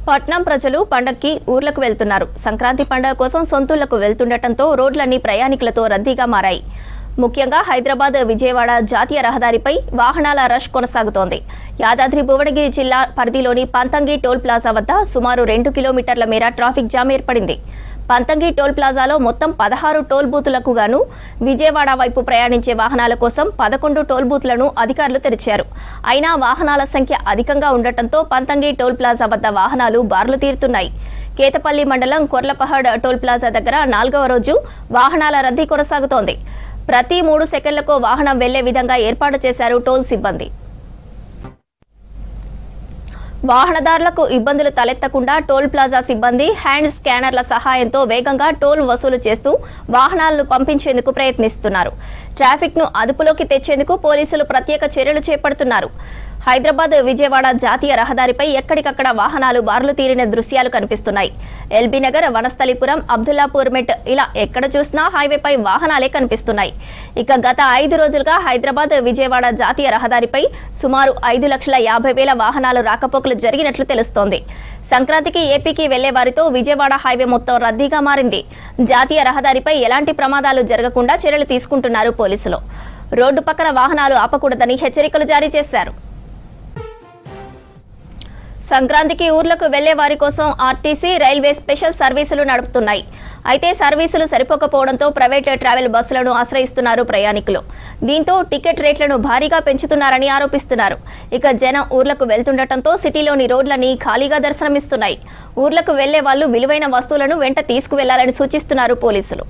పట్నం ప్రజలు పండక్కి ఊర్లకు వెళ్తున్నారు. సంక్రాంతి పండుగ కోసం సొంతూళ్లకు వెళ్తుండటంతో రోడ్లన్నీ ప్రయాణికులతో రద్దీగా మారాయి. ముఖ్యంగా హైదరాబాద్ విజయవాడ జాతీయ రహదారిపై వాహనాల రష్ కొనసాగుతోంది. యాదాద్రి భువనగిరి జిల్లా పరిధిలోని పంతంగి టోల్ ప్లాజా వద్ద సుమారు 2 కిలోమీటర్ల మేర ట్రాఫిక్ జామ్ ఏర్పడింది. పంతంగి టోల్ ప్లాజాలో మొత్తం 16 టోల్ బూతులకు గాను విజయవాడ వైపు ప్రయాణించే వాహనాల కోసం 11 టోల్ బూత్లను అధికారులు తెరిచారు. అయినా వాహనాల సంఖ్య అధికంగా ఉండటంతో పంతంగి టోల్ ప్లాజా వద్ద వాహనాలు బారులు తీరుతున్నాయి. కేతపల్లి మండలం కొర్లపహడ్ టోల్ ప్లాజా దగ్గర 4వ రోజు వాహనాల రద్దీ కొనసాగుతోంది. ప్రతి 3 సెకండ్లకు వాహనం వెళ్లే విధంగా ఏర్పాటు చేశారు టోల్ సిబ్బంది. వాహనదారులకు ఇబ్బందులు తలెత్తకుండా టోల్ ప్లాజా సిబ్బంది హ్యాండ్ స్కానర్ల సహాయంతో వేగంగా టోల్ వసూలు చేస్తూ వాహనాలను పంపించేందుకు ప్రయత్నిస్తున్నారు. ట్రాఫిక్ను అదుపులోకి తెచ్చేందుకు పోలీసులు ప్రత్యేక చర్యలు చేపడుతున్నారు. హైదరాబాద్ విజయవాడ జాతీయ రహదారిపై ఎక్కడికక్కడ వాహనాలు బారులు తీరిన దృశ్యాలు కనిపిస్తున్నాయి. ఎల్బీ నగర్, వనస్థలిపురం, అబ్దుల్లాపూర్ మెట్ ఇలా ఎక్కడ చూసినా హైవేపై వాహనాలే కనిపిస్తున్నాయి. ఇక గత 5 రోజులుగా హైదరాబాద్ విజయవాడ జాతీయ రహదారిపై సుమారు 5,50,000 వాహనాలు రాకపోకలు జరిగినట్లు తెలుస్తోంది. సంక్రాంతికి ఏపీకి వెళ్లే వారితో విజయవాడ హైవే మొత్తం రద్దీగా మారింది. జాతీయ రహదారిపై ఎలాంటి ప్రమాదాలు జరగకుండా చర్యలు తీసుకుంటున్నారు పోలీసులు. రోడ్డు పక్కన వాహనాలు ఆపకూడదని హెచ్చరికలు జారీ చేశారు. సంక్రాంతికి ఊర్లకు వెళ్లే వారి కోసం ఆర్టీసీ, రైల్వే స్పెషల్ సర్వీసులు నడుపుతున్నాయి. అయితే సర్వీసులు సరిపోకపోవడంతో ప్రైవేట్ ట్రావెల్ బస్సులను ఆశ్రయిస్తున్నారు ప్రయాణికులు. దీంతో టికెట్ రేట్లను భారీగా పెంచుతున్నారని ఆరోపిస్తున్నారు. ఇక జనం ఊర్లకు వెళ్తుండటంతో సిటీలోని రోడ్లన్నీ ఖాళీగా దర్శనమిస్తున్నాయి. ఊర్లకు వెళ్లే వాళ్లు విలువైన వస్తువులను వెంట తీసుకువెళ్లాలని సూచిస్తున్నారు పోలీసులు.